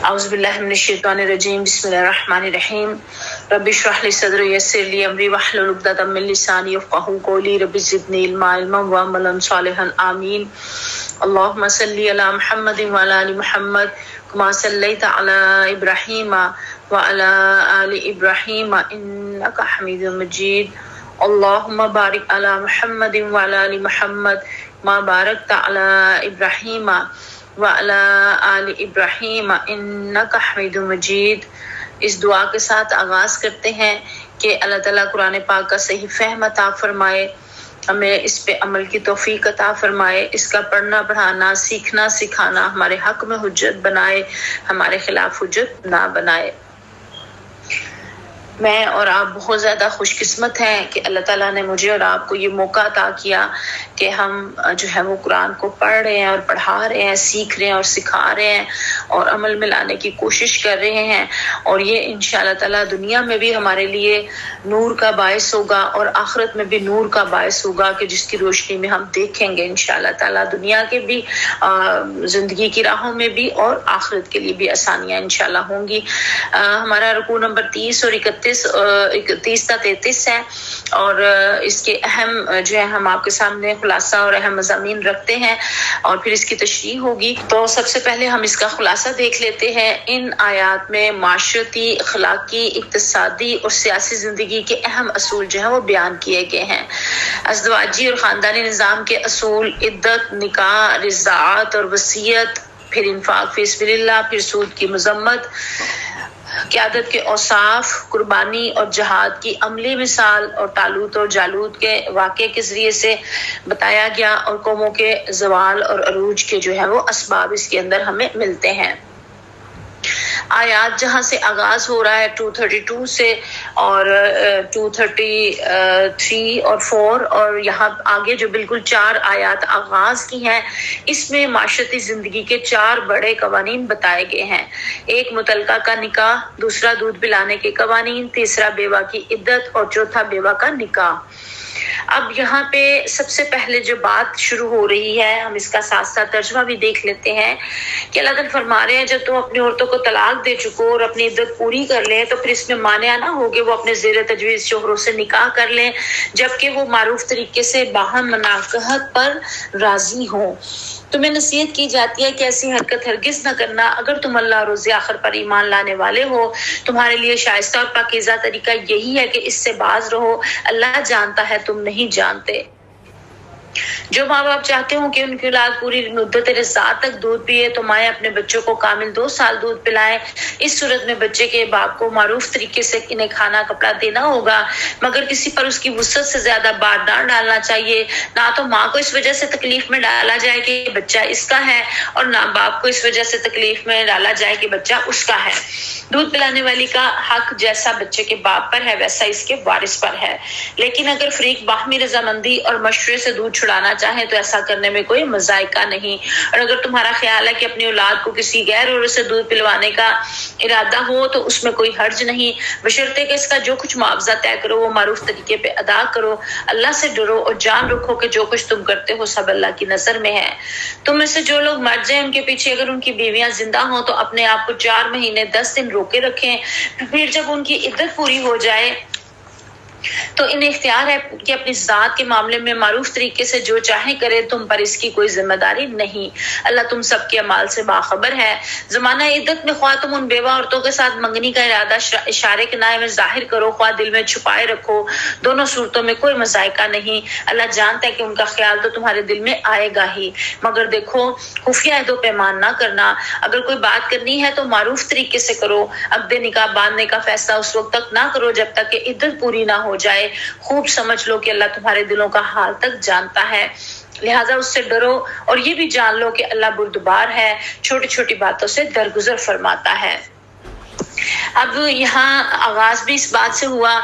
اعوذ باللہ من الشیطان الرجیم بسم اللہ الرحمن الرحیم رب اشرح لی صدری ویسر لی امری واحلل عقدۃ من لسانی یفقهوا قولی رب زدنی علما وعملا صالحا آمین اللهم صل علی محمد وعلی آل محمد کما صلیت علی ابراہیم وعلی آل ابراہیم انک حمید مجید اللهم بارک علی محمد وعلی آل محمد ما بارکت علی ابراہیم وعلی آل ابراہیم انک حمید مجید۔ اس دعا کے ساتھ آغاز کرتے ہیں کہ اللہ تعالیٰ قرآن پاک کا صحیح فہم عطا فرمائے، ہمیں اس پہ عمل کی توفیق عطا فرمائے، اس کا پڑھنا پڑھانا سیکھنا سکھانا ہمارے حق میں حجت بنائے، ہمارے خلاف حجت نہ بنائے۔ میں اور آپ بہت زیادہ خوش قسمت ہیں کہ اللہ تعالیٰ نے مجھے اور آپ کو یہ موقع عطا کیا کہ ہم جو ہے وہ قرآن کو پڑھ رہے ہیں اور پڑھا رہے ہیں، سیکھ رہے ہیں اور سکھا رہے ہیں اور عمل میں لانے کی کوشش کر رہے ہیں، اور یہ انشاءاللہ تعالیٰ دنیا میں بھی ہمارے لیے نور کا باعث ہوگا اور آخرت میں بھی نور کا باعث ہوگا کہ جس کی روشنی میں ہم دیکھیں گے انشاءاللہ تعالیٰ دنیا کے بھی زندگی کی راہوں میں بھی اور آخرت کے لیے بھی آسانیاں انشاءاللہ ہوں گی۔ ہمارا رکوع نمبر 30 اور 31 تا 33 ہے، اور اس کے اہم جو ہے ہم آپ کے سامنے خلاصہ اور اہم مضامین رکھتے ہیں اور پھر اس کی تشریح ہوگی۔ تو سب سے پہلے ہم اس کا خلاصہ دیکھ لیتے ہیں۔ ان آیات میں معاشرتی، اخلاقی، اقتصادی اور سیاسی زندگی کے اہم اصول جو ہیں وہ بیان کیے گئے ہیں۔ ازدواجی اور خاندانی نظام کے اصول، عدت، نکاح، رضاعت اور وصیت، پھر انفاق فی سبیل اللہ، پھر سود کی مذمت، قیادت کے اوصاف، قربانی اور جہاد کی عملی مثال، اور طالوت اور جالوت کے واقعے کے ذریعے سے بتایا گیا، اور قوموں کے زوال اور عروج کے جو ہے وہ اسباب اس کے اندر ہمیں ملتے ہیں۔ آیات جہاں سے آغاز ہو رہا ہے 232 سے اور 233 اور 4 اور یہاں آگے جو بالکل 4 آیات آغاز کی ہیں، اس میں معاشرتی زندگی کے 4 بڑے قوانین بتائے گئے ہیں۔ ایک مطلقہ کا نکاح، دوسرا دودھ پلانے کے قوانین، تیسرا بیوہ کی عدت اور چوتھا بیوہ کا نکاح۔ اب یہاں پہ سب سے پہلے جو بات شروع ہو رہی ہے، ہم اس کا ساتھ ساتھ ترجمہ بھی دیکھ لیتے ہیں کہ اللہ تعالیٰ فرما رہے ہیں جب تم اپنی عورتوں کو طلاق دے چکو اور اپنی عدت پوری کر لیں تو پھر اس میں مانع نہ ہوگے وہ اپنے زیر تجویز شوہروں سے نکاح کر لیں جبکہ وہ معروف طریقے سے باہم مناکحت پر راضی ہوں۔ تمہیں نصیحت کی جاتی ہے کہ ایسی حرکت ہرگز نہ کرنا اگر تم اللہ اور روز آخر پر ایمان لانے والے ہو۔ تمہارے لیے شائستہ اور پاکیزہ طریقہ یہی ہے کہ اس سے باز رہو، اللہ جانتا ہے تم نہیں جانتے۔ جو ماں باپ چاہتے ہوں کہ ان کی اولاد پوری مدت رضاعت تک دودھ پیے تو مائیں اپنے بچوں کو کامل 2 سال دودھ پلائیں۔ اس صورت میں بچے کے باپ کو معروف طریقے سے انہیں کھانا کپڑا دینا ہوگا، مگر کسی پر اس کی وسعت سے زیادہ بار نہ ڈالنا چاہیے۔ نہ تو ماں کو اس وجہ سے تکلیف میں ڈالا جائے کہ بچہ اس کا ہے، اور نہ باپ کو اس وجہ سے تکلیف میں ڈالا جائے کہ بچہ اس کا ہے۔ دودھ پلانے والی کا حق جیسا بچے کے باپ پر ہے ویسا اس کے وارث پر ہے، لیکن اگر فریق باہمی رضامندی اور مشورے سے دودھ چھڑانا چاہیں تو ایسا کرنے میں کوئی مذائقہ نہیں۔ اور اگر تمہارا خیال ہے کہ اپنی اولاد کو کسی غیر عورت سے دودھ پلوانے کا ارادہ ہو تو اس میں کوئی حرج نہیں، بشرطے کہ اس کا جو کچھ معاوضہ طے کرو وہ معروف طریقے پہ ادا کرو۔ اللہ سے ڈرو اور جان رکھو کہ جو کچھ تم کرتے ہو سب اللہ کی نظر میں ہے۔ تم میں سے جو لوگ مر جائیں ان کے پیچھے اگر ان کی بیویاں زندہ ہوں تو اپنے آپ کو 4 مہینے 10 دن روکے رکھیں، پھر جب ان کی عدت پوری ہو جائے تو انہیں اختیار ہے کہ اپنی ذات کے معاملے میں معروف طریقے سے جو چاہے کرے، تم پر اس کی کوئی ذمہ داری نہیں۔ اللہ تم سب کے اعمال سے باخبر ہے۔ زمانہ عدت میں خواہ تم ان بیوہ عورتوں کے ساتھ منگنی کا ارادہ اشارے کنائے میں ظاہر کرو، خواہ دل میں چھپائے رکھو، دونوں صورتوں میں کوئی مذائقہ نہیں۔ اللہ جانتا ہے کہ ان کا خیال تو تمہارے دل میں آئے گا ہی، مگر دیکھو خفیہ عہد و پیمان نہ کرنا۔ اگر کوئی بات کرنی ہے تو معروف طریقے سے کرو۔ عقد نکاح باندھنے کا فیصلہ اس وقت تک نہ کرو جب تک کہ عدت پوری نہ ہو جائے۔ خوب سمجھ لو کہ اللہ تمہارے دلوں کا حال تک جانتا ہے، لہٰذا اس سے ڈرو، اور یہ بھی جان لو کہ اللہ بردبار ہے، چھوٹی چھوٹی باتوں سے درگزر فرماتا ہے۔ اب یہاں آغاز بھی اس بات سے ہوا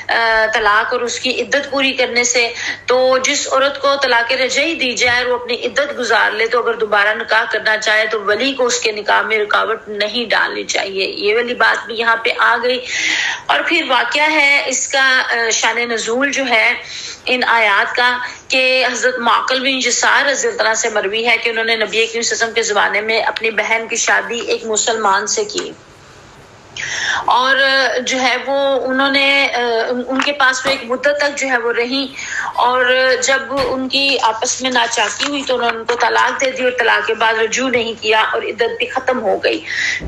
طلاق اور اس کی عدت پوری کرنے سے، تو جس عورت کو طلاق رجعی دی جائے اور وہ اپنی عدت گزار لے تو اگر دوبارہ نکاح کرنا چاہے تو ولی کو اس کے نکاح میں رکاوٹ نہیں ڈالنی چاہیے. یہ والی بات بھی یہاں پہ آ گئی. اور پھر واقعہ ہے اس کا شان نزول جو ہے ان آیات کا کہ حضرت معقل بن یسار رضی اللہ عنہ سے مروی ہے کہ انہوں نے نبی کریم صلی اللہ علیہ وسلم کے زمانے میں اپنی بہن کی شادی ایک مسلمان سے کی، اور جو ہے وہ انہوں نے ان کے پاس وہ ایک مدت تک جو ہے وہ رہی، اور جب ان کی آپس میں ناچاکی ہوئی تو انہوں نے ان کو طلاق دے دی اور طلاق کے بعد رجوع نہیں کیا اور عدت بھی ختم ہو گئی.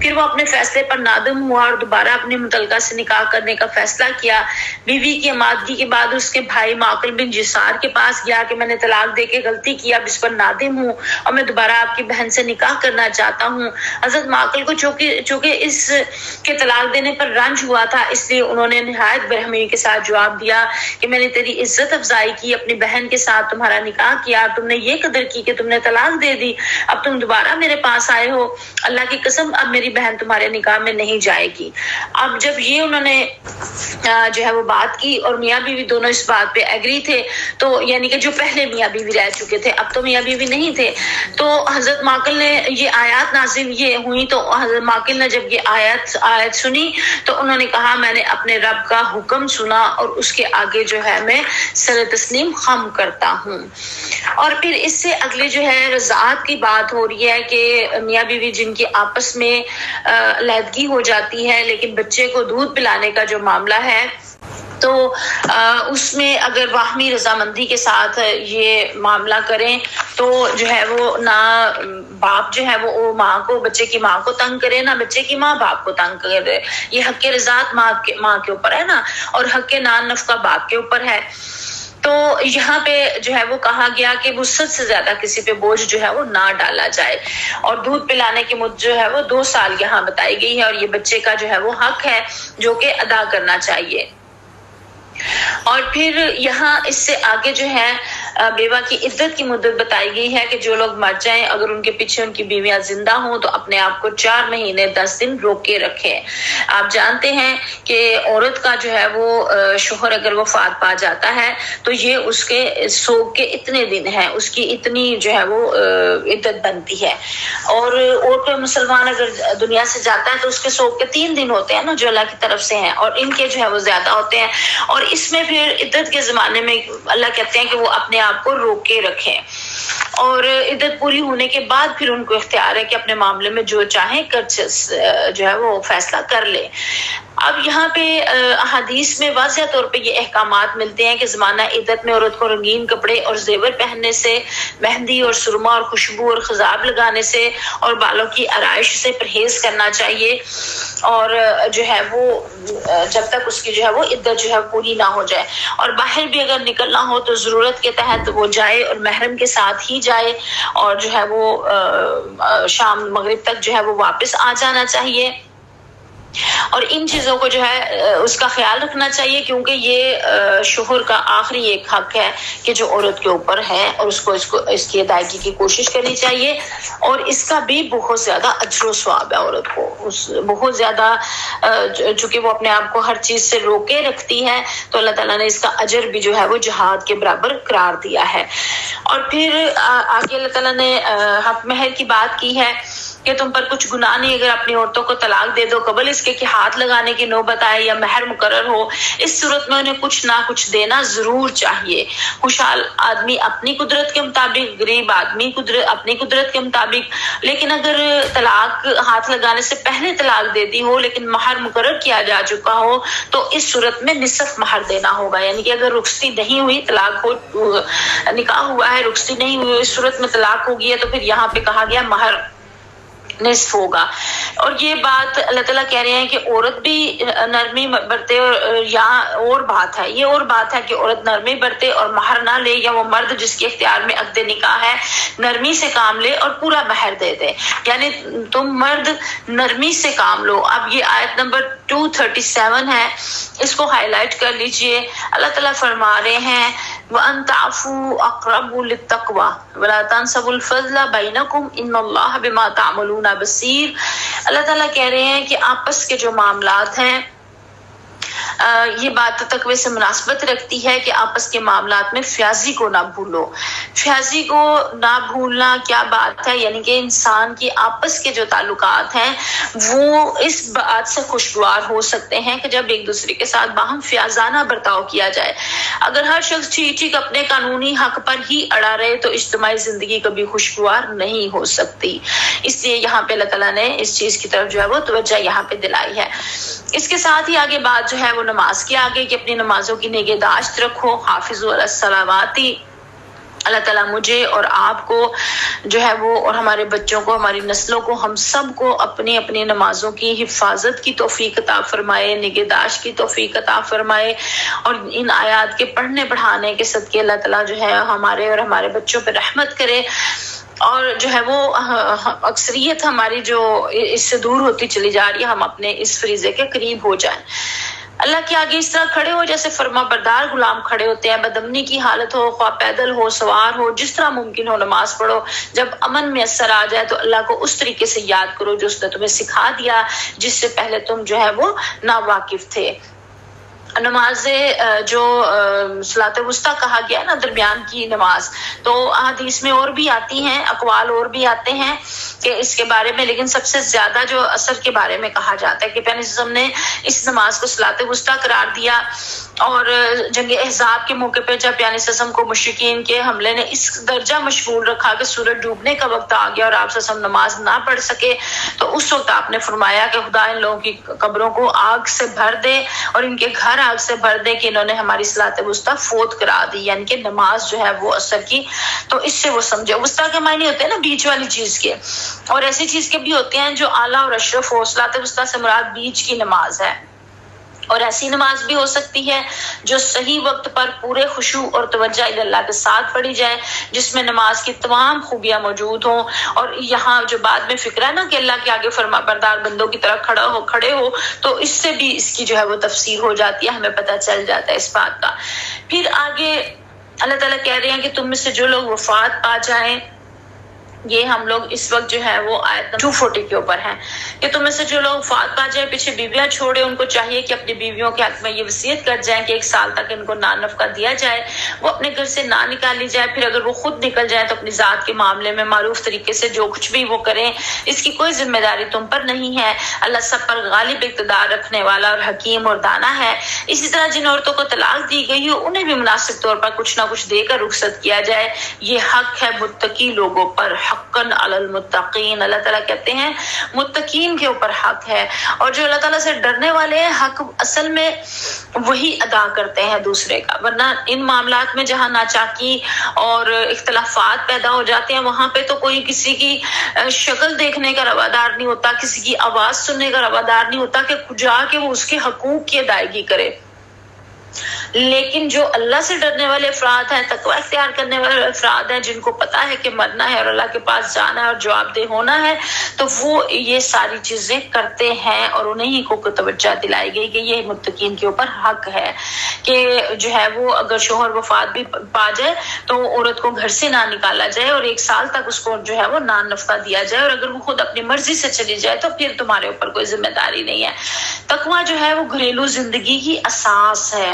پھر وہ اپنے فیصلے پر نادم ہوا اور دوبارہ اپنی متعلقہ سے نکاح کرنے کا فیصلہ کیا. بیوی کی آمادگی کے بعد اس کے بھائی معقل بن یسار کے پاس گیا کہ میں نے طلاق دے کے غلطی کیا، اب اس پر نادم ہوں اور میں دوبارہ آپ کی بہن سے نکاح کرنا چاہتا ہوں. حضرت معقل کو چونکہ اس کے طلاق دینے پر رنج ہوا تھا، اس لیے انہوں نے نہایت برہمی کے ساتھ جواب دیا کہ میں نے تیری عزت افزائی کی، اپنی بہن کے ساتھ تمہارا نکاح کیا، تم نے یہ قدر کی کہ تم نے طلاق دے دی، اب تم دوبارہ میرے پاس آئے ہو، اللہ کی قسم اب میری بہن تمہارے نکاح میں نہیں جائے گی. اب جب یہ انہوں نے جو ہے وہ بات کی اور میاں بیوی دونوں اس بات پہ ایگری تھے، تو یعنی کہ جو پہلے میاں بیوی رہ چکے تھے اب تو میاں بیوی نہیں تھے، تو حضرت معقل نے یہ آیات نازل یہ ہوئی تو حضرت معقل نے جب یہ آیت سنی تو انہوں نے کہا میں نے اپنے رب کا حکم سنا اور اس کے آگے جو ہے میں سر تسلیم خم کرتا ہوں. اور پھر اس سے اگلے جو ہے رضاعت کی بات ہو رہی ہے کہ میاں بیوی جن کی آپس میں علیحدگی ہو جاتی ہے لیکن بچے کو دودھ پلانے کا جو معاملہ ہے تو اس میں اگر باہمی رضامندی کے ساتھ یہ معاملہ کریں تو جو ہے وہ نہ باپ جو ہے وہ ماں کو بچے کی ماں کو تنگ کرے، نہ بچے کی ماں باپ کو تنگ کرے. یہ حق رضاعت ماں کے اوپر ہے نا، اور حق نان نفقہ باپ کے اوپر ہے. تو یہاں پہ جو ہے وہ کہا گیا کہ وسعت سے زیادہ کسی پہ بوجھ جو ہے وہ نہ ڈالا جائے، اور دودھ پلانے کی مدت جو ہے وہ 2 سال یہاں بتائی گئی ہے، اور یہ بچے کا جو ہے وہ حق ہے جو کہ ادا کرنا چاہیے. اور پھر یہاں اس سے آگے جو ہے بیوہ کی عدت کی مدت بتائی گئی ہے کہ جو لوگ مر جائیں اگر ان کے پیچھے ان کی بیویاں زندہ ہوں تو اپنے آپ کو 4 مہینے 10 دن روک کے رکھیں. آپ جانتے ہیں کہ عورت کا جو ہے وہ شوہر اگر وفات پا جاتا ہے تو یہ اس کے سوگ کے اتنے دن ہیں، اس کی اتنی جو ہے وہ عدت بنتی ہے. اور کوئی مسلمان اگر دنیا سے جاتا ہے تو اس کے سوگ کے 3 دن ہوتے ہیں نا جو اللہ کی طرف سے ہیں، اور ان کے جو ہے وہ زیادہ ہوتے ہیں. اور اس میں پھر عدت کے زمانے میں اللہ کہتے ہیں کہ وہ اپنے آپ کو روک کے رکھیں، اور عدت پوری ہونے کے بعد پھر ان کو اختیار ہے کہ اپنے معاملے میں جو چاہیں جو ہے وہ فیصلہ کر لے. اب یہاں پہ احادیث میں واضح طور پہ یہ احکامات ملتے ہیں کہ زمانہ عدت میں عورت کو رنگین کپڑے اور زیور پہننے سے، مہندی اور سرما اور خوشبو اور خضاب لگانے سے اور بالوں کی آرائش سے پرہیز کرنا چاہیے، اور جو ہے وہ جب تک اس کی جو ہے وہ عدت جو ہے پوری نہ ہو جائے. اور باہر بھی اگر نکلنا ہو تو ضرورت کے تحت وہ جائے اور محرم کے ساتھ ہی جائے، اور جو ہے وہ شام مغرب تک جو ہے وہ واپس آ جانا چاہیے. اور ان چیزوں کو جو ہے اس کا خیال رکھنا چاہیے کیونکہ یہ شوہر کا آخری ایک حق ہے کہ جو عورت کے اوپر ہے، اور اس کی ادائیگی کی کوشش کرنی چاہیے. اور اس کا بھی بہت زیادہ اجر و ثواب ہے عورت کو، بہت زیادہ، چونکہ وہ اپنے آپ کو ہر چیز سے روکے رکھتی ہے تو اللہ تعالیٰ نے اس کا اجر بھی جو ہے وہ جہاد کے برابر قرار دیا ہے. اور پھر آگے اللہ تعالیٰ نے حق مہر کی بات کی ہے کہ تم پر کچھ گناہ نہیں اگر اپنی عورتوں کو طلاق دے دو قبل اس کے کہ ہاتھ لگانے کی نوبت آئے یا مہر مقرر ہو. اس صورت میں انہیں کچھ نہ کچھ دینا ضرور چاہیے. خوشحال آدمی اپنی قدرت کے مطابق، غریب آدمی اپنی قدرت کے مطابق. لیکن اگر طلاق ہاتھ لگانے سے پہلے طلاق دے دی ہو لیکن مہر مقرر کیا جا چکا ہو تو اس صورت میں نصف مہر دینا ہوگا. یعنی کہ اگر رخصتی نہیں ہوئی، طلاق ہو، نکاح ہوا ہے رخصتی نہیں ہوئی، اس صورت میں طلاق ہو گئی ہے تو پھر یہاں پہ کہا گیا مہر نصف ہوگا. اور یہ بات اللہ تعالیٰ کہہ رہے ہیں کہ عورت بھی نرمی برتے، اور بات ہے، یہ اور بات ہے کہ عورت نرمی برتے اور مہر نہ لے، یا وہ مرد جس کے اختیار میں عقد نکاح ہے نرمی سے کام لے اور پورا مہر دے دے. یعنی تم مرد نرمی سے کام لو. اب یہ آیت نمبر 237 ہے، اس کو ہائی لائٹ کر لیجئے. اللہ تعالیٰ فرما رہے ہیں وَأَن تَعْفُوا أَقْرَبُ لِلتَّقْوَى وَلَا تَنْسَبُوا الْفَضْلَ بَيْنَكُمْ إِنَّ اللَّهَ بِمَا تَعْمَلُونَ بَصِيرٌ. اللہ تعالیٰ کہہ رہے ہیں کہ آپس کے جو معاملات ہیں یہ بات تقوی سے مناسبت رکھتی ہے کہ آپس کے معاملات میں فیاضی کو نہ بھولو۔ فیاضی کو نہ بھولنا کیا بات ہے؟ یعنی کہ انسان کی آپس کے جو تعلقات ہیں وہ اس بات سے خوشگوار ہو سکتے ہیں کہ جب ایک دوسرے کے ساتھ باہم فیاضانہ برتاؤ کیا جائے۔ اگر ہر شخص ٹھیک ٹھیک اپنے قانونی حق پر ہی اڑا رہے تو اجتماعی زندگی کبھی خوشگوار نہیں ہو سکتی۔ اس لیے یہاں پہ اللہ تعالیٰ نے اس چیز کی طرف جو ہے وہ توجہ یہاں پہ دلائی ہے۔ اس کے ساتھ ہی آگے بات جو ہے وہ نماز کی آگے کہ اپنی نمازوں کی نگہداشت رکھو، حافظوا علی الصلوات۔ اللہ تعالیٰ مجھے اور آپ کو جو ہے وہ اور ہمارے بچوں کو، ہماری نسلوں کو، ہم سب کو اپنی اپنی نمازوں کی حفاظت کی توفیق عطا فرمائے، نگہداشت کی توفیق عطا فرمائے، اور ان آیات کے پڑھنے پڑھانے کے صدقے اللہ تعالیٰ جو ہے ہمارے اور ہمارے بچوں پہ رحمت کرے، اور جو ہے وہ اکثریت ہماری جو اس سے دور ہوتی چلی جا رہی ہے، ہم اپنے اس فریضے کے قریب ہو جائیں۔ اللہ کے آگے اس طرح کھڑے ہو جیسے فرما بردار غلام کھڑے ہوتے ہیں، بدامنی کی حالت ہو، خواہ پیدل ہو، سوار ہو، جس طرح ممکن ہو نماز پڑھو۔ جب امن میسر آ جائے تو اللہ کو اس طریقے سے یاد کرو جو اس نے تمہیں سکھا دیا، جس سے پہلے تم جو ہے وہ ناواقف تھے۔ نماز جو صلاۃ وسطیٰ کہا گیا نا، درمیان کی نماز، تو حدیث میں اور بھی آتی ہیں، اقوال اور بھی آتے ہیں کہ اس کے بارے میں، لیکن سب سے زیادہ جو اثر کے بارے میں کہا جاتا ہے کہ پیغمبر صلی اللہ علیہ وسلم نے اس نماز کو صلاۃ وسطیٰ قرار دیا۔ اور جنگ احزاب کے موقع پہ جب پیغمبر صلی اللہ علیہ وسلم کو مشرکین کے حملے نے اس درجہ مشغول رکھا کہ سورج ڈوبنے کا وقت آ گیا اور آپ صلی اللہ علیہ وسلم نماز نہ پڑھ سکے، تو اس وقت آپ نے فرمایا کہ خدا ان لوگوں کی قبروں کو آگ سے بھر دے اور ان کے گھر آگ سے بھر دے کہ انہوں نے ہماری صلاۃ وسطیٰ فوت کرا دی، یعنی کہ نماز جو ہے وہ اثر کی۔ تو اس سے وہ سمجھے وسطیٰ کے معنی ہوتے ہیں نا بیچ والی چیز کے، اور ایسی چیز کے بھی ہوتے ہیں جو اعلیٰ اور اشرف ہو۔ صلاۃ وسطیٰ سے مراد بیچ کی نماز ہے، اور ایسی نماز بھی ہو سکتی ہے جو صحیح وقت پر پورے خشوع اور توجہ اللہ کے ساتھ پڑھی جائے، جس میں نماز کی تمام خوبیاں موجود ہوں۔ اور یہاں جو بعد میں فکر ہے نا کہ اللہ کے آگے فرما بردار بندوں کی طرح کھڑے ہو، تو اس سے بھی اس کی جو ہے وہ تفسیر ہو جاتی ہے، ہمیں پتہ چل جاتا ہے اس بات کا۔ پھر آگے اللہ تعالیٰ کہہ رہے ہیں کہ تم میں سے جو لوگ وفات پا جائیں، یہ ہم لوگ اس وقت جو ہے وہ آیت 240 کے اوپر ہیں کہ تم میں سے جو لوگ وفات پا جائے، پیچھے بیویاں چھوڑے، ان کو چاہیے کہ اپنی بیویوں کے حق میں یہ وصیت کر جائیں کہ 1 سال تک ان کو نان نفقہ دیا جائے، وہ اپنے گھر سے نہ نکالی جائے۔ پھر اگر وہ خود نکل جائیں تو اپنی ذات کے معاملے میں معروف طریقے سے جو کچھ بھی وہ کریں، اس کی کوئی ذمہ داری تم پر نہیں ہے۔ اللہ سب پر غالب اقتدار رکھنے والا اور حکیم اور دانا ہے۔ اسی طرح جن عورتوں کو طلاق دی گئی ہو انہیں بھی مناسب طور پر کچھ نہ کچھ دے کر رخصت کیا جائے، یہ حق ہے متقی لوگوں پر، حقاً علی المتقین۔ اللہ تعالیٰ کہتے ہیں متقین کے اوپر حق ہے، اور جو اللہ تعالیٰ سے ڈرنے والے ہیں حق اصل میں وہی ادا کرتے ہیں دوسرے کا، ورنہ ان معاملات میں جہاں ناچاکی اور اختلافات پیدا ہو جاتے ہیں وہاں پہ تو کوئی کسی کی شکل دیکھنے کا روادار نہیں ہوتا، کسی کی آواز سننے کا روادار نہیں ہوتا کہ جا کے وہ اس کے حقوق کی ادائیگی کرے۔ لیکن جو اللہ سے ڈرنے والے افراد ہیں، تقوی اختیار کرنے والے افراد ہیں، جن کو پتہ ہے کہ مرنا ہے اور اللہ کے پاس جانا ہے اور جواب دہ ہونا ہے، تو وہ یہ ساری چیزیں کرتے ہیں، اور انہیں کو توجہ دلائی گئی کہ یہ متقین کے اوپر حق ہے کہ جو ہے وہ اگر شوہر وفات بھی پا جائے تو عورت کو گھر سے نہ نکالا جائے اور 1 سال تک اس کو جو ہے وہ نان نفقہ دیا جائے، اور اگر وہ خود اپنی مرضی سے چلی جائے تو پھر تمہارے اوپر کوئی ذمہ داری نہیں ہے۔ تقوی جو ہے وہ گھریلو زندگی کی اساس ہے۔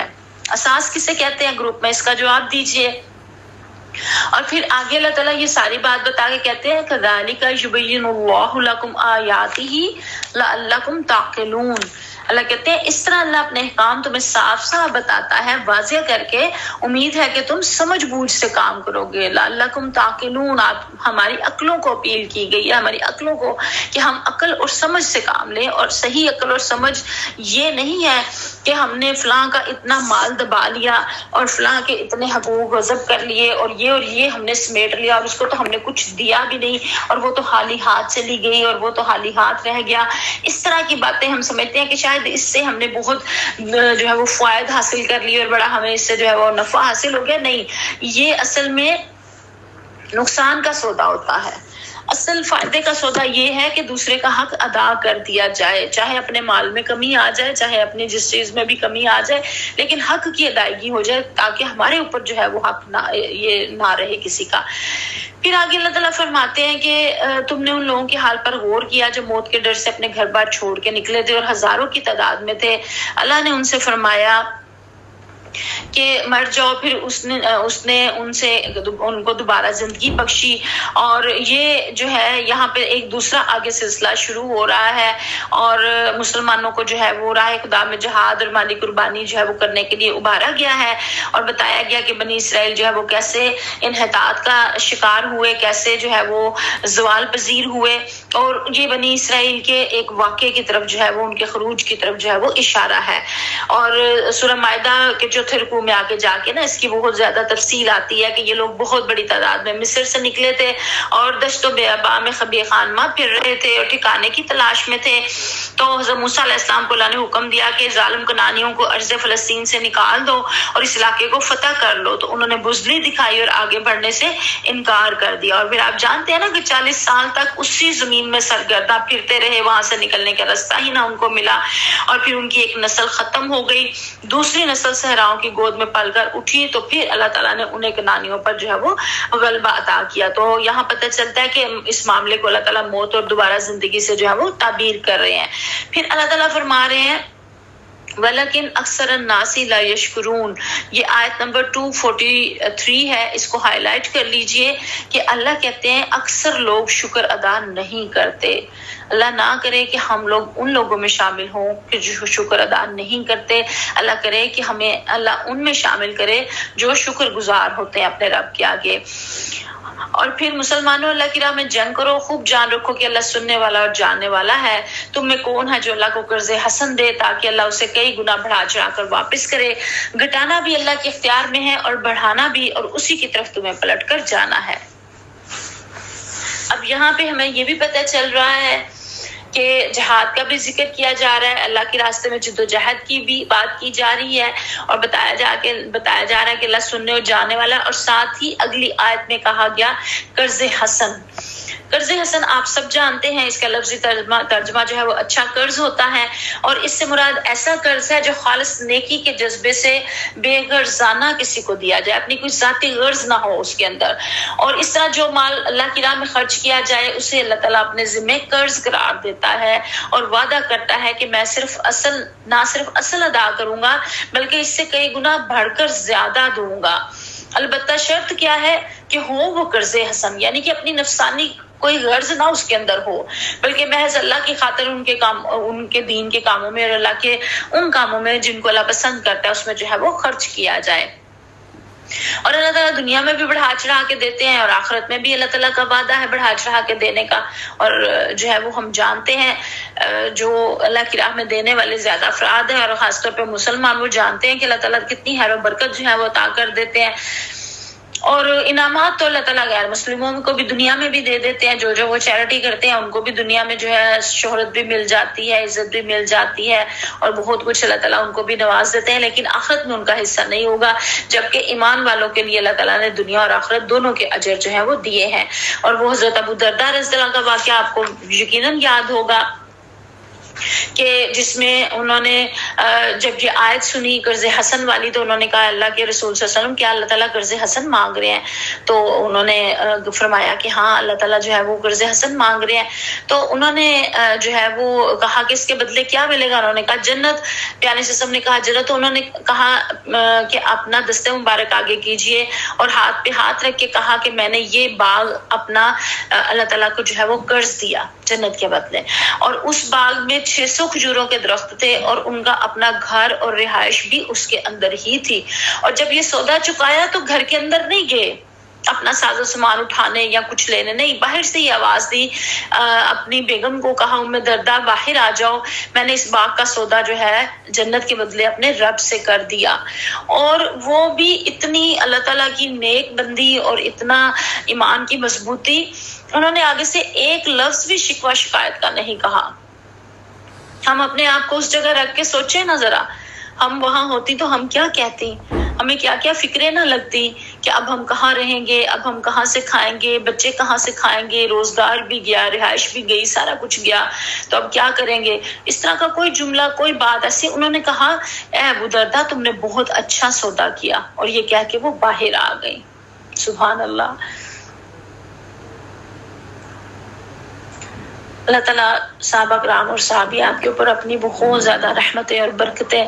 اساس کسے کہتے ہیں گروپ میں اس کا جواب دیجئے۔ اور پھر آگے اللہ تعالیٰ یہ ساری بات بتا کے کہتے ہیں کذالک یبین اللہ لکم آیاتہ لعلکم تعقلون۔ اللہ کہتے ہیں اس طرح اللہ اپنے احکام تمہیں صاف صاف بتاتا ہے، واضح کر کے، امید ہے کہ تم سمجھ بوجھ سے کام کرو گے۔ لعلکم تعقلون، آپ ہماری عقلوں کو اپیل کی گئی ہے، ہماری عقلوں کو کہ ہم عقل اور سمجھ سے کام لیں، اور صحیح عقل اور سمجھ یہ نہیں ہے کہ ہم نے فلاں کا اتنا مال دبا لیا اور فلاں کے اتنے حقوق غصب کر لیے اور یہ ہم نے سمیٹ لیا اور اس کو تو ہم نے کچھ دیا بھی نہیں اور وہ تو خالی ہاتھ چلی گئی اور وہ تو خالی ہاتھ رہ گیا۔ اس طرح کی باتیں ہم سمجھتے ہیں کہ شاید اس سے ہم نے بہت جو ہے وہ فوائد حاصل کر لی اور بڑا ہمیں اس سے جو ہے وہ نفع حاصل ہو گیا۔ نہیں، یہ اصل میں نقصان کا سودا ہوتا ہے۔ اصل فائدے کا سودا یہ ہے کہ دوسرے کا حق ادا کر دیا جائے، چاہے اپنے مال میں کمی آ جائے، چاہے اپنی جس چیز میں بھی کمی آ جائے، لیکن حق کی ادائیگی ہو جائے تاکہ ہمارے اوپر جو ہے وہ حق نہ رہے کسی کا۔ پھر آگے اللہ تعالیٰ فرماتے ہیں کہ تم نے ان لوگوں کے حال پر غور کیا جو موت کے ڈر سے اپنے گھر بار چھوڑ کے نکلے تھے اور ہزاروں کی تعداد میں تھے۔ اللہ نے ان سے فرمایا کہ مر جاؤ، پھر اس نے ان کو دوبارہ زندگی بخشی۔ اور یہ جو ہے یہاں پہ ایک دوسرا آگے سلسلہ شروع ہو رہا ہے، اور مسلمانوں کو جو ہے وہ راہ خدا میں جہاد اور مالی قربانی جو ہے وہ کرنے کے لیے ابھارا گیا ہے، اور بتایا گیا کہ بنی اسرائیل جو ہے وہ کیسے انحطاط کا شکار ہوئے، کیسے جو ہے وہ زوال پذیر ہوئے، اور یہ بنی اسرائیل کے ایک واقعے کی طرف جو ہے وہ ان کے خروج کی طرف جو ہے وہ اشارہ ہے۔ اور سورہ مائدہ کے چوتھے رکوع میں آگے جا کے نا اس کی بہت زیادہ تفصیل آتی ہے کہ یہ لوگ بہت بڑی تعداد میں مصر سے نکلے تھے اور دشت و بیاباں میں خبیئہ خانمہ پھر رہے تھے اور ٹھکانے کی تلاش میں تھے۔ تو حضرت موسیٰ علیہ السلام کو اللہ نے حکم دیا کہ ظالم کنعانیوں کو ارض فلسطین سے نکال دو اور اس علاقے کو فتح کر لو، تو انہوں نے بزدلی دکھائی اور آگے بڑھنے سے انکار کر دیا۔ اور پھر آپ جانتے ہیں نا کہ 40 سال تک اسی زمین میں سرگرداں پھرتے رہے، وہاں سے نکلنے کا راستہ ہی نہ ان کو ملا، اور پھر ان کی ایک نسل ختم ہو گئی، دوسری نسل صحراؤں کی گود میں پل کر اٹھی، تو پھر اللہ تعالیٰ نے انہیں کنعانیوں پر جو ہے وہ غلبہ عطا کیا۔ تو یہاں پتہ چلتا ہے کہ اس معاملے کو اللہ تعالیٰ موت اور دوبارہ زندگی سے جو ہے وہ تعبیر کر رہے ہیں۔ پھر اللہ تعالیٰ فرما رہے ہیں وَلَكِنْ أَكْثَرَ النَّاسِ لَا يَشْكُرُونَ، یہ آیت نمبر 243 ہے، اس کو ہائی لائٹ کر لیجئے کہ اللہ کہتے ہیں اکثر لوگ شکر ادا نہیں کرتے۔ اللہ نہ کرے کہ ہم لوگ ان لوگوں میں شامل ہوں کہ جو شکر ادا نہیں کرتے، اللہ کرے کہ ہمیں اللہ ان میں شامل کرے جو شکر گزار ہوتے ہیں اپنے رب کے آگے۔ اور پھر مسلمانوں اللہ کی راہ میں جنگ کرو، خوب جان رکھو کہ اللہ سننے والا اور جاننے والا ہے۔ تم میں کون ہے جو اللہ کو قرض حسن دے تاکہ اللہ اسے کئی گنا بڑھا چڑھا کر واپس کرے؟ گھٹانا بھی اللہ کے اختیار میں ہے اور بڑھانا بھی، اور اسی کی طرف تمہیں پلٹ کر جانا ہے۔ اب یہاں پہ ہمیں یہ بھی پتہ چل رہا ہے کہ جہاد کا بھی ذکر کیا جا رہا ہے، اللہ کے راستے میں جدوجہد کی بھی بات کی جا رہی ہے، اور بتایا جا رہا ہے کہ اللہ سننے اور جاننے والا، اور ساتھ ہی اگلی آیت میں کہا گیا قرض حسن۔ قرض حسن آپ سب جانتے ہیں، اس کا لفظی ترجمہ جو ہے وہ اچھا قرض ہوتا ہے، اور اس سے مراد ایسا قرض ہے جو خالص نیکی کے جذبے سے بے غرضانہ کسی کو دیا جائے، اپنی کوئی ذاتی غرض نہ ہو اس کے اندر۔ اور اس طرح جو مال اللہ کی راہ میں خرچ کیا جائے اسے اللہ تعالیٰ اپنے ذمہ قرض قرار دیتا ہے، اور وعدہ کرتا ہے کہ میں نہ صرف اصل ادا کروں گا بلکہ اس سے کئی گنا بڑھ کر زیادہ دوں گا۔ البتہ شرط کیا ہے کہ ہو وہ قرض حسن، یعنی کہ اپنی نفسانی کوئی غرض نہ اس کے اندر ہو، بلکہ محض اللہ کی خاطر ان کے دین کے کاموں میں اور اللہ کے ان کاموں میں جن کو اللہ پسند کرتا ہے اس میں جو ہے وہ خرچ کیا جائے۔ اور اللہ تعالیٰ دنیا میں بھی بڑھا چڑھا کے دیتے ہیں، اور آخرت میں بھی اللہ تعالیٰ کا وعدہ ہے بڑھا چڑھا کے دینے کا۔ اور جو ہے وہ ہم جانتے ہیں جو اللہ کی راہ میں دینے والے زیادہ افراد ہیں، اور خاص طور پہ مسلمان وہ جانتے ہیں کہ اللہ تعالیٰ کتنی خیر و برکت جو ہے وہ عطا کر دیتے ہیں۔ اور انعامات تو اللہ تعالیٰ غیر مسلموں کو بھی دنیا میں بھی دے دیتے ہیں، جو وہ چیریٹی کرتے ہیں ان کو بھی دنیا میں جو ہے شہرت بھی مل جاتی ہے، عزت بھی مل جاتی ہے، اور بہت کچھ اللہ تعالیٰ ان کو بھی نواز دیتے ہیں، لیکن آخرت میں ان کا حصہ نہیں ہوگا، جبکہ ایمان والوں کے لیے اللہ تعالیٰ نے دنیا اور آخرت دونوں کے اجر جو ہے وہ دیے ہیں۔ اور وہ حضرت ابو درداء رضی اللہ عنہ کا واقعہ آپ کو یقیناً یاد ہوگا کہ جس میں انہوں نے جب یہ آیت سنی قرض حسن والی تو انہوں نے کہا اللہ کے رسول صلی اللہ علیہ وسلم کیا اللہ تعالیٰ قرض حسن مانگ رہے ہیں؟ تو انہوں نے فرمایا کہ ہاں اللہ تعالیٰ جو ہے وہ قرض حسن مانگ رہے ہیں۔ تو انہوں نے جو ہے وہ کہا کہ اس کے بدلے کیا ملے گا؟ انہوں نے کہا جنت۔ پیارے سے سب نے کہا جنت۔ تو انہوں نے کہا کہ اپنا دست مبارک آگے کیجئے، اور ہاتھ پہ ہاتھ رکھ کے کہا کہ میں نے یہ باغ اپنا اللہ تعالیٰ کو جو ہے وہ قرض دیا جنت کے بدلے، اور اس باغ میں 600 کھجوروں کے درخت تھے، اور ان کا اپنا گھر اور رہائش بھی اس کے اندر ہی تھی۔ اور جب یہ سودا چکایا تو گھر کے اندر نہیں گئے اپنا ساز و سامان اٹھانے یا کچھ لینے، نہیں، باہر سے ہی آواز دی، اپنی بیگم کو کہا ام درداء باہر آ جاؤ، میں نے اس باغ کا سودا جو ہے جنت کے بدلے اپنے رب سے کر دیا۔ اور وہ بھی اتنی اللہ تعالیٰ کی نیک بندی اور اتنا ایمان کی مضبوطی، انہوں نے آگے سے ایک لفظ بھی شکوہ شکایت کا نہیں کہا۔ ہم اپنے آپ کو اس جگہ رکھ کے سوچیں نا ذرا، ہم وہاں ہوتی تو ہم کیا کہتی، ہمیں کیا کیا فکریں نہ لگتی کہ اب ہم کہاں رہیں گے، اب ہم کہاں سے کھائیں گے، بچے کہاں سے کھائیں گے، روزگار بھی گیا، رہائش بھی گئی، سارا کچھ گیا، تو اب کیا کریں گے۔ اس طرح کا کوئی جملہ، کوئی بات ایسی انہوں نے کہا، اے ابو دردہ تم نے بہت اچھا سودا کیا، اور یہ کہہ کے وہ باہر آ گئی۔ سبحان اللہ۔ اللہ تعالیٰ صحابہ کرام اور صحابیات کے اوپر اپنی بہت زیادہ رحمتیں اور برکتیں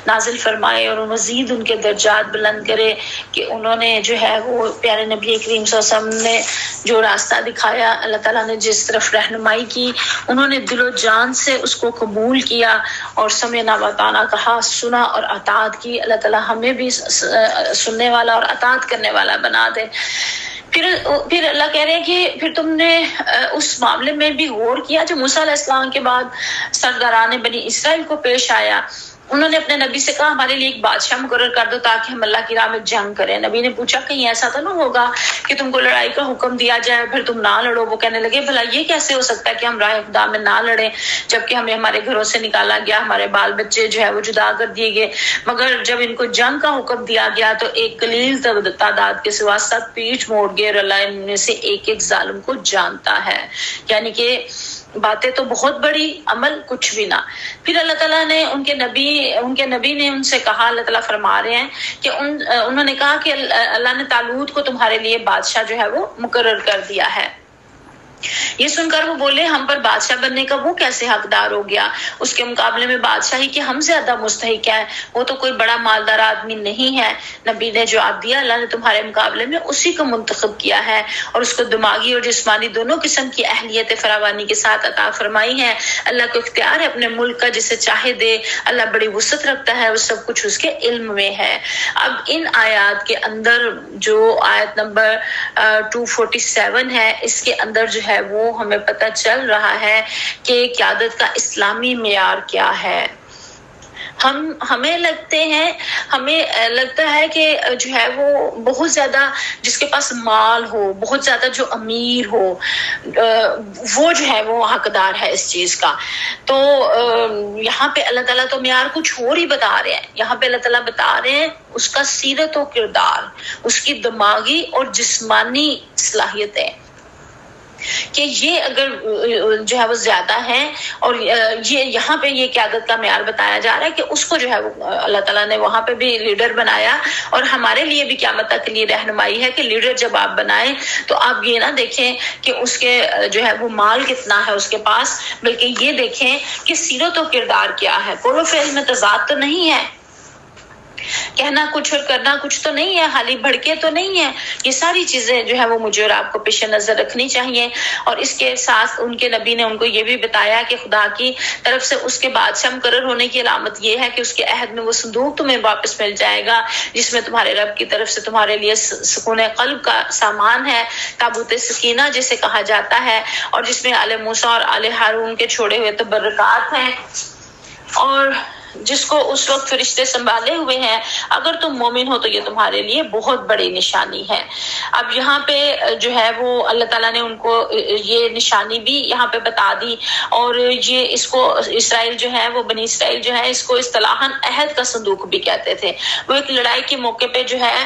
نازل فرمائے اور مزید ان کے درجات بلند کرے کہ انہوں نے جو ہے وہ پیارے نبی کریم صلی اللہ علیہ وسلم نے جو راستہ دکھایا، اللہ تعالیٰ نے جس طرف رہنمائی کی، انہوں نے دل و جان سے اس کو قبول کیا اور سمعنا وأطعنا کہا، سنا اور اطاعت کی۔ اللہ تعالیٰ ہمیں بھی سننے والا اور اطاعت کرنے والا بنا دے۔ پھر اللہ کہہ رہے ہیں کہ پھر تم نے اس معاملے میں بھی غور کیا جو موسیٰ علیہ السلام کے بعد سرداران بنی اسرائیل کو پیش آیا۔ انہوں نے اپنے نبی سے کہا ہمارے لیے ایک بادشاہ مقرر کر دو تاکہ ہم اللہ کی راہ میں جنگ کریں۔ نبی نے پوچھا کہیں ایسا تو نہ ہوگا کہ تم کو لڑائی کا حکم دیا جائے پھر تم نہ لڑو۔ وہ کہنے لگے بھلا یہ کیسے ہو سکتا ہے کہ ہم راہ خدا میں نہ لڑیں جبکہ ہمیں ہمارے گھروں سے نکالا گیا، ہمارے بال بچے جو ہے وہ جدا کر دیے گئے، مگر جب ان کو جنگ کا حکم دیا گیا تو ایک قلیل تعداد کے سوا سب پیٹھ موڑ گئے اور اللہ ان میں سے ایک ایک ظالم کو جانتا ہے۔ یعنی کہ باتیں تو بہت بڑی، عمل کچھ بھی نہ۔ پھر اللہ تعالیٰ نے ان کے نبی نے ان سے کہا، اللہ تعالیٰ فرما رہے ہیں کہ انہوں نے کہا کہ اللہ نے طالوت کو تمہارے لیے بادشاہ جو ہے وہ مقرر کر دیا ہے۔ یہ سن کر وہ بولے ہم پر بادشاہ بننے کا وہ کیسے حقدار ہو گیا، اس کے مقابلے میں بادشاہی کے ہم زیادہ مستحق ہیں، وہ تو کوئی بڑا مالدار آدمی نہیں ہے۔ نبی نے جواب دیا اللہ نے تمہارے مقابلے میں اسی کو منتخب کیا ہے اور اس کو دماغی اور جسمانی دونوں قسم کی اہلیت فراوانی کے ساتھ عطا فرمائی ہے۔ اللہ کو اختیار ہے اپنے ملک کا جسے چاہے دے، اللہ بڑی وسعت رکھتا ہے اور سب کچھ اس کے علم میں ہے۔ اب ان آیات کے اندر جو آیت نمبر 247 ہے، اس کے اندر جو ہے وہ ہمیں پتہ چل رہا ہے کہ قیادت کا اسلامی معیار کیا ہے۔ ہمیں لگتا ہے کہ جو ہے وہ بہت زیادہ جس کے پاس مال ہو، بہت زیادہ جو امیر ہو، وہ جو ہے وہ حقدار ہے اس چیز کا۔ تو یہاں پہ اللہ تعالیٰ تو معیار کچھ اور ہی بتا رہے ہیں۔ یہاں پہ اللہ تعالیٰ بتا رہے ہیں اس کا سیرت و کردار، اس کی دماغی اور جسمانی صلاحیتیں، کہ یہ اگر جو ہے وہ زیادہ ہے، اور یہ یہاں پہ یہ قیادت کا معیار بتایا جا رہا ہے کہ اس کو جو ہے وہ اللہ تعالیٰ نے وہاں پہ بھی لیڈر بنایا، اور ہمارے لیے بھی قیامت تک کے لیے رہنمائی ہے کہ لیڈر جب آپ بنائیں تو آپ یہ نہ دیکھیں کہ اس کے جو ہے وہ مال کتنا ہے اس کے پاس، بلکہ یہ دیکھیں کہ سیرت و کردار کیا ہے۔ قول و فعل میں تضاد تو نہیں ہے، کہنا کچھ اور کرنا کچھ تو نہیں ہے، حالی بھڑکے تو نہیں ہے۔ یہ ساری چیزیں جو ہے وہ مجھے اور آپ کو پیش نظر رکھنی چاہیے۔ اور اس کے ساتھ ان کے نبی نے ان کو یہ بھی بتایا کہ خدا کی طرف سے اس کے بادشاہ مقرر ہونے کی علامت یہ ہے کہ اس کے عہد میں وہ صندوق تمہیں واپس مل جائے گا جس میں تمہارے رب کی طرف سے تمہارے لیے سکون قلب کا سامان ہے، تابوت سکینہ جسے کہا جاتا ہے، اور جس میں آل موسیٰ اور آل ہارون کے چھوڑے ہوئے تبرکات ہیں، اور جس کو اس وقت فرشتے سنبھالے ہوئے ہیں۔ اگر تم مومن ہو تو یہ تمہارے لیے بہت بڑی نشانی ہے۔ اب یہاں پہ جو ہے وہ اللہ تعالیٰ نے ان کو یہ نشانی بھی یہاں پہ بتا دی، اور یہ اس کو اسرائیل جو ہے وہ بنی اسرائیل جو ہے اس کو اصطلاحاً عہد کا صندوق بھی کہتے تھے۔ وہ ایک لڑائی کے موقع پہ جو ہے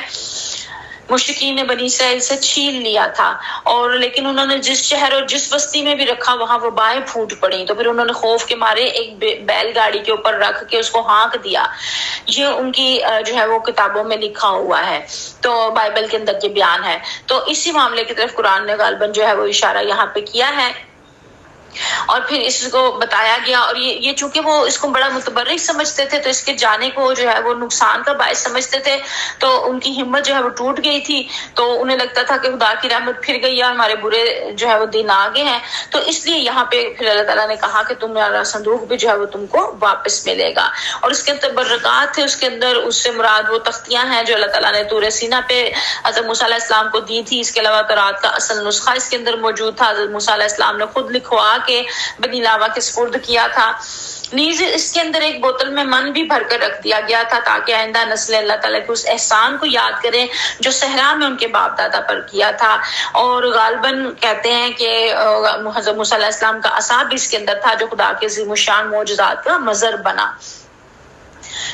مشرکین نے بنی اسرائیل سے چھین لیا تھا، اور لیکن انہوں نے جس شہر اور جس بستی میں بھی رکھا وہاں وبائیں پھوٹ پڑیں، تو پھر انہوں نے خوف کے مارے ایک بیل گاڑی کے اوپر رکھ کے اس کو ہانک دیا۔ یہ ان کی جو ہے وہ کتابوں میں لکھا ہوا ہے، تو بائبل کے اندر یہ بیان ہے۔ تو اسی معاملے کی طرف قرآن نے غالباً جو ہے وہ اشارہ یہاں پہ کیا ہے، اور پھر اس کو بتایا گیا، اور یہ چونکہ وہ اس کو بڑا متبرک سمجھتے تھے تو اس کے جانے کو جو ہے وہ نقصان کا باعث سمجھتے تھے، تو ان کی ہمت جو ہے وہ ٹوٹ گئی تھی، تو انہیں لگتا تھا کہ خدا کی رحمت پھر گئی ہے، ہمارے برے جو ہے وہ دن آگے ہیں۔ تو اس لیے یہاں پہ پھر اللہ تعالیٰ نے کہا کہ تمہارا صندوق بھی جو ہے وہ تم کو واپس ملے گا، اور اس کے تبرکات تھے، اس کے اندر اس سے مراد وہ تختیاں ہیں جو اللہ تعالیٰ نے طور سینا پہ حضرت موسیٰ علیہ السلام کو دی تھی۔ اس کے علاوہ تورات کا اصل نسخہ اس کے اندر موجود تھا، حضرت موسیٰ علیہ السلام نے خود لکھوا کے بنی لاوا کے سپرد کیا تھا۔ نیز اس کے اندر ایک بوتل میں من بھی بھر کر رکھ دیا گیا تھا تاکہ آئندہ نسل اللہ تعالیٰ کے اس احسان کو یاد کریں جو صحرا میں ان کے باپ دادا پر کیا تھا، اور غالباً کہتے ہیں کہ حضرت موسیٰ علیہ السلام کا عصا بھی اس کے اندر تھا جو خدا کے عظیم الشان معجزات کا مظہر بنا۔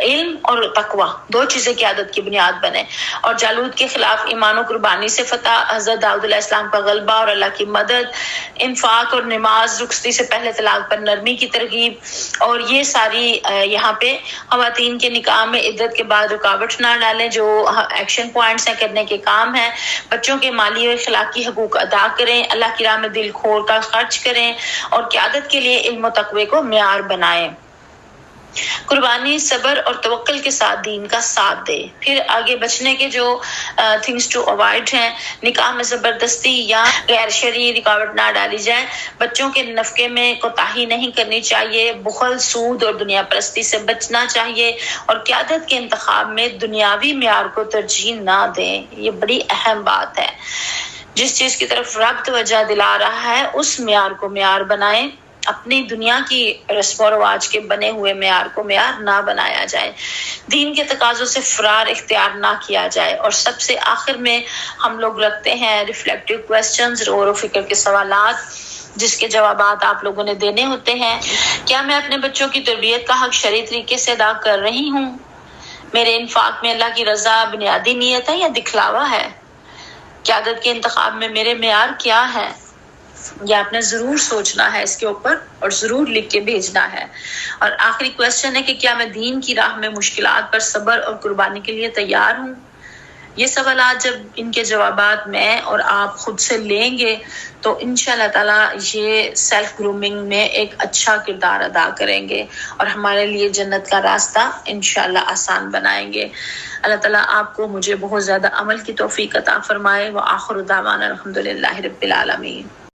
علم اور تقوی دو چیزیں قیادت کی بنیاد بنے. اور جالوت کے خلاف ایمان و قربانی سے فتح، حضرت داؤد علیہ السلام کا غلبہ اور اللہ کی مدد، انفاق اور نماز، رخصتی سے پہلے طلاق پر نرمی کی ترغیب، اور یہ ساری یہاں پہ خواتین کے نکاح میں عدت کے بعد رکاوٹ نہ ڈالیں، جو ایکشن پوائنٹس ہیں، کرنے کے کام ہیں. بچوں کے مالی اور اخلاقی حقوق ادا کریں، اللہ کی راہ میں دل کھول کر خرچ کریں، اور قیادت کے لیے علم و تقوی کو معیار بنائیں. قربانی، صبر اور توکل کے ساتھ دین کا ساتھ دے. پھر آگے بچنے کے جو تھنگس ٹو اوائڈ ہیں، نکاح میں زبردستی یا غیر شرعی رکاوٹ نہ ڈالی جائے، بچوں کے نفقے میں کوتاہی نہیں کرنی چاہیے، بخل، سود اور دنیا پرستی سے بچنا چاہیے، اور قیادت کے انتخاب میں دنیاوی معیار کو ترجیح نہ دیں. یہ بڑی اہم بات ہے. جس چیز کی طرف رب توجہ دلا رہا ہے اس معیار کو معیار بنائیں، اپنی دنیا کی رسم و رواج کے بنے ہوئے معیار کو معیار نہ بنایا جائے. دین کے تقاضوں سے فرار اختیار نہ کیا جائے. اور سب سے آخر میں ہم لوگ رکھتے ہیں ریفلیکٹیو کویسچنز، غور و فکر کے سوالات، جس کے جوابات آپ لوگوں نے دینے ہوتے ہیں. کیا میں اپنے بچوں کی تربیت کا حق شرعی طریقے سے ادا کر رہی ہوں؟ میرے انفاق میں اللہ کی رضا بنیادی نیت ہے یا دکھلاوا ہے؟ قیادت کے انتخاب میں میرے معیار کیا ہے؟ یہ آپ نے ضرور سوچنا ہے اس کے اوپر، اور ضرور لکھ کے بھیجنا ہے. اور آخری کویسچن ہے کہ کیا میں دین کی راہ میں مشکلات پر صبر اور قربانی کے لیے تیار ہوں؟ یہ سوالات جب ان کے جوابات میں اور آپ خود سے لیں گے تو انشاءاللہ تعالی یہ سیلف گرومنگ میں ایک اچھا کردار ادا کریں گے، اور ہمارے لیے جنت کا راستہ انشاءاللہ آسان بنائیں گے. اللہ تعالیٰ آپ کو مجھے بہت زیادہ عمل کی توفیق عطا فرمائے. وآخر دعوانا الحمدللہ رب العالمین.